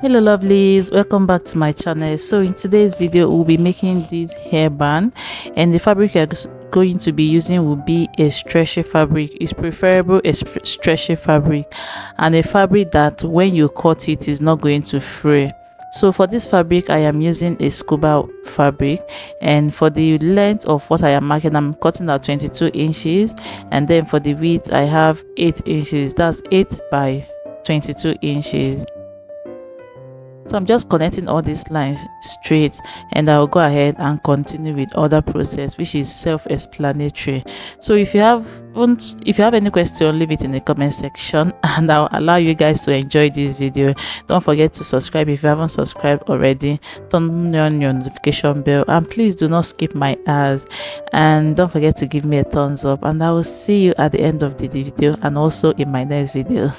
Hello lovelies, welcome back to my channel. So in today's video we'll be making this hairband, and the fabric you're going to be using will be a stretchy fabric. It's preferable a stretchy fabric, and a fabric that when you cut it is not going to fray. So for this fabric I am using a scuba fabric, and for the length of what I am marking, I'm cutting out 22 inches, and then for the width I have 8 inches. That's 8 by 22 inches. So I'm just connecting all these lines straight, and I'll go ahead and continue with other process, which is self-explanatory. So if you have any question, leave it in the comment section and I'll allow you guys to enjoy this video. Don't forget to subscribe if you haven't subscribed already. Turn on your notification bell, and please do not skip my ads, and don't forget to give me a thumbs up, and I will see you at the end of the video and also in my next video.